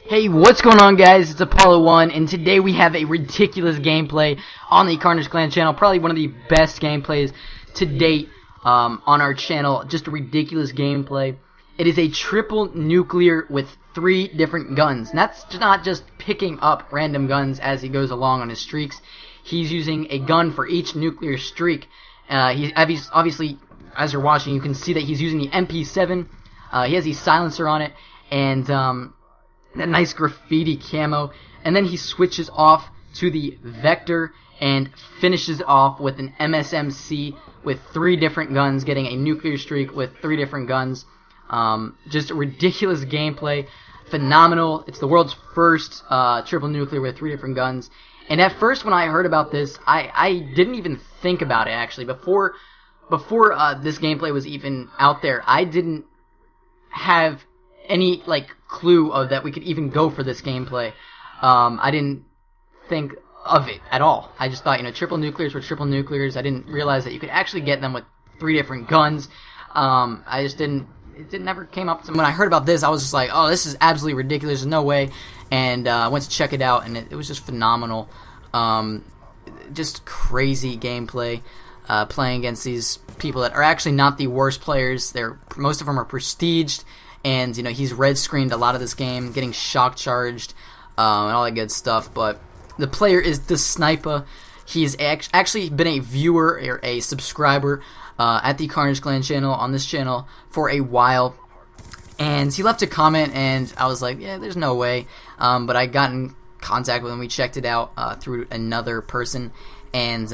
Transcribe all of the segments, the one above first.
Hey, what's going on, guys? It's Apollo 1, and today we have a ridiculous gameplay on the Carnage Clan channel. Probably one of the best gameplays to date on our channel. Just a ridiculous gameplay. It is a triple nuclear with 3 different guns. And that's not just picking up random guns as he goes along on his streaks. He's using a gun for each nuclear streak. He's obviously, as you're watching, you can see that he's using the MP7. He has the silencer on it, and that nice graffiti camo, and then he switches off to the Vector and finishes off with an MSMC with 3 different guns, getting a nuclear streak with 3 different guns. Just a ridiculous gameplay, phenomenal. It's the world's first triple nuclear with 3 different guns. And at first, when I heard about this, I didn't even think about it. Actually, before this gameplay was even out there, I didn't have any clue of that we could even go for this gameplay. I didn't think of it at all. I just thought, triple nuclears were triple nuclears. I didn't realize that you could actually get them with 3 different guns. I just didn't. It never came up. So when I heard about this, I was just like, oh, this is absolutely ridiculous. There's no way. And I went to check it out, and it was just phenomenal. Just crazy gameplay. Playing against these people that are actually not the worst players. Most of them are prestiged. And, he's red screened a lot of this game, getting shock charged, and all that good stuff. But the player is the SnipaYT. He's actually been a viewer or a subscriber at the Carnage Clan channel, on this channel, for a while. And he left a comment, and I was like, yeah, there's no way. But I got in contact with him. We checked it out through another person, and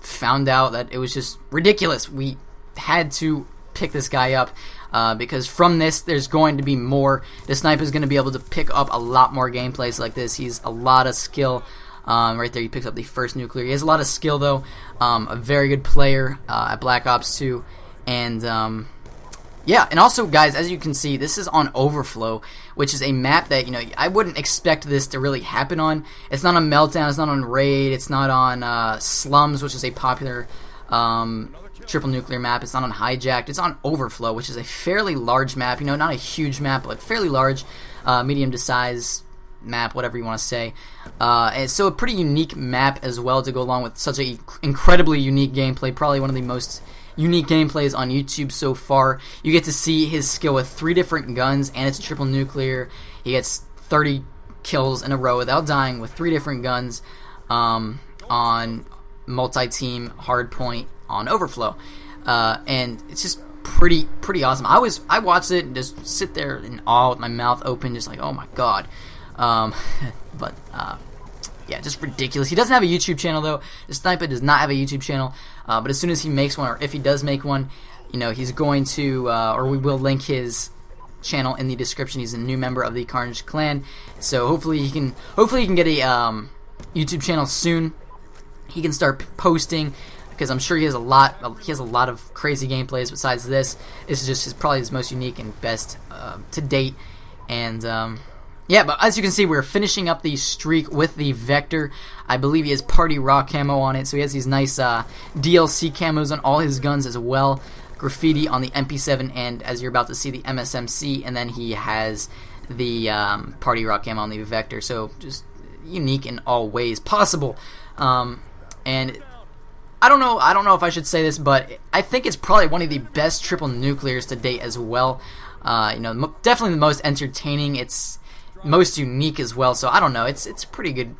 found out that it was just ridiculous. We had to pick this guy up. Because from this, there's going to be more. The sniper is going to be able to pick up a lot more gameplays like this. He's a lot of skill. Right there, he picks up the first nuclear. He has a lot of skill, though. A very good player at Black Ops 2. And, yeah. And also, guys, as you can see, this is on Overflow, which is a map that, I wouldn't expect this to really happen on. It's not on Meltdown. It's not on Raid. It's not on Slums, which is a popular triple nuclear map. It's not on Hijacked. It's on Overflow, which is a fairly large map. Not a huge map, but fairly large, medium to size map, whatever you want to say. And so a pretty unique map as well to go along with such a incredibly unique gameplay. Probably one of the most unique gameplays on YouTube so far. You get to see his skill with 3 different guns, and it's a triple nuclear. He gets 30 kills in a row without dying with 3 different guns on multi-team hardpoint on Overflow, and it's just pretty awesome. I watched it and just sit there in awe with my mouth open, just like, oh my god. But yeah, just ridiculous. He doesn't have a YouTube channel, though. The SnipaYT does not have a YouTube channel, but as soon as he makes one, or if he does make one, he's going to, or we will link his channel in the description. He's a new member of the Carnage Clan, so hopefully he can get a YouTube channel soon. He can start posting, because I'm sure he has a lot of crazy gameplays besides this. This is just probably his most unique and best to date. And yeah, but as you can see, we're finishing up the streak with the Vector. I believe he has Party Rock camo on it, so he has these nice DLC camos on all his guns as well. Graffiti on the MP7, and as you're about to see, the MSMC, and then he has the Party Rock camo on the Vector. So just unique in all ways possible. And I don't know if I should say this, but I think it's probably one of the best triple nuclears to date as well. Definitely the most entertaining. It's most unique as well. So I don't know. It's pretty good.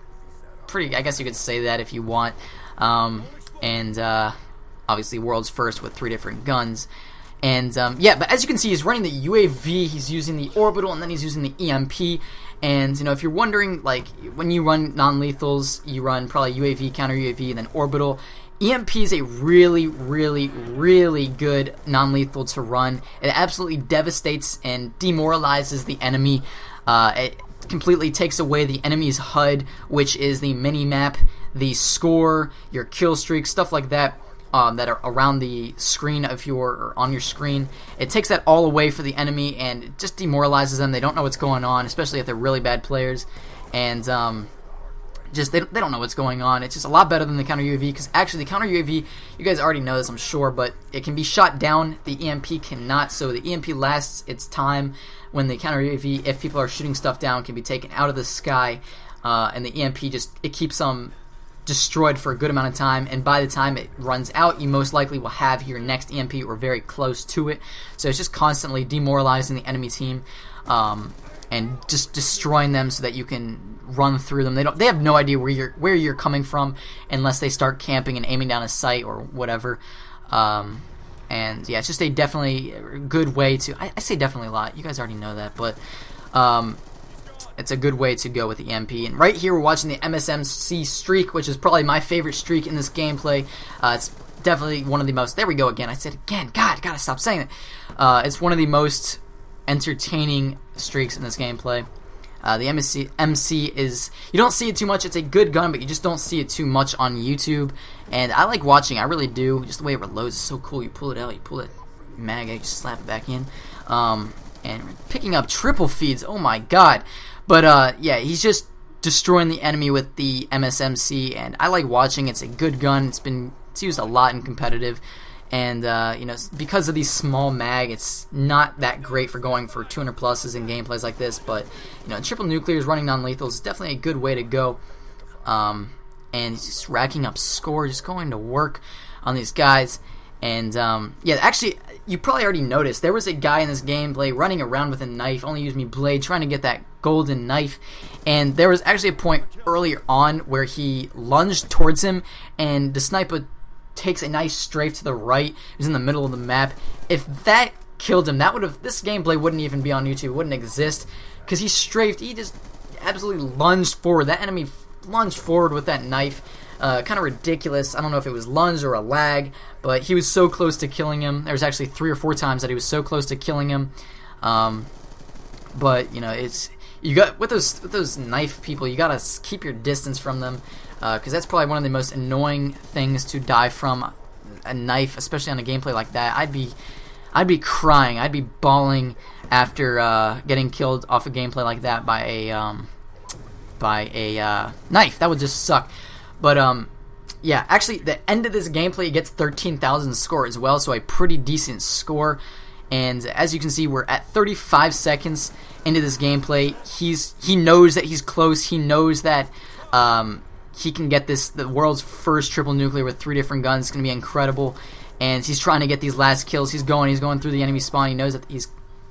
I guess you could say that if you want. And obviously world's first with 3 different guns. And yeah, but as you can see, he's running the UAV. He's using the orbital, and then he's using the EMP. And if you're wondering, when you run non-lethals, you run probably UAV, counter UAV, and then orbital. EMP is a really, really, really good non-lethal to run. It absolutely devastates and demoralizes the enemy. It completely takes away the enemy's HUD, which is the mini-map, the score, your kill streak, stuff like that. That are around the screen or on your screen. It takes that all away for the enemy, and it just demoralizes them. They don't know what's going on, especially if they're really bad players. And just they don't know what's going on. It's just a lot better than the counter UAV, because actually the counter UAV, you guys already know this, I'm sure, but it can be shot down. The EMP cannot. So the EMP lasts its time, when the counter UAV, if people are shooting stuff down, can be taken out of the sky, and the EMP it keeps them destroyed for a good amount of time, and by the time it runs out, you most likely will have your next EMP or very close to it. So it's just constantly demoralizing the enemy team, and just destroying them so that you can run through them. They have no idea where you're coming from unless they start camping and aiming down a sight or whatever. And yeah, it's just a definitely good way to. I say definitely a lot. You guys already know that, but it's a good way to go with the EMP. And right here, we're watching the MSMC streak, which is probably my favorite streak in this gameplay. It's definitely one of the most. There we go again. I said again. God, gotta stop saying it. It's one of the most entertaining streaks in this gameplay. The MC is, you don't see it too much. It's a good gun, but you just don't see it too much on YouTube. And I like watching. I really do. Just the way it reloads is so cool. You pull it out, you pull it mag, you just slap it back in. And picking up triple feeds. Oh my god. But yeah, he's just destroying the enemy with the MSMC, and I like watching. It's a good gun. It's used a lot in competitive. And, you know, because of these small mag, it's not that great for going for 200 pluses in gameplays like this. But, you know, triple nuclears running non-lethal is definitely a good way to go. And he's just racking up score, just going to work on these guys. And, yeah, actually, you probably already noticed, there was a guy in this gameplay running around with a knife, only used me blade, trying to get that golden knife. And there was actually a point earlier on where he lunged towards him, and the sniper takes a nice strafe to the right. He's in the middle of the map. If that killed him, this gameplay wouldn't even be on YouTube. It wouldn't exist, because he strafed. He just absolutely lunged forward. That enemy lunged forward with that knife. Kind of ridiculous. I don't know if it was lunge or a lag, but he was so close to killing him. There was actually 3 or 4 times that he was so close to killing him. But you know, you got with those knife people, you gotta keep your distance from them, because that's probably one of the most annoying things to die from, a knife, especially on a gameplay like that. I'd be crying, I'd be bawling after getting killed off a gameplay like that by a knife. That would just suck. But yeah, actually, the end of this gameplay, it gets 13,000 score as well, so a pretty decent score. And as you can see, we're at 35 seconds into this gameplay. He knows that he's close. He knows that he can get the world's first triple nuclear with 3 different guns. It's going to be incredible. And he's trying to get these last kills. He's going through the enemy spawn. He knows that he's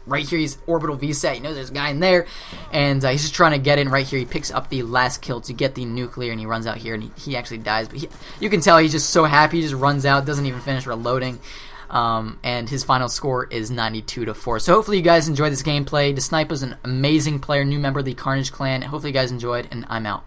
right here. He's orbital VSAT. He knows there's a guy in there. And he's just trying to get in right here. He picks up the last kill to get the nuclear, and he runs out here, and he actually dies. But you can tell he's just so happy. He just runs out, doesn't even finish reloading. And his final score is 92-4. So hopefully you guys enjoyed this gameplay. The Snipa's an amazing player, new member of the Carnage clan. Hopefully you guys enjoyed, and I'm out.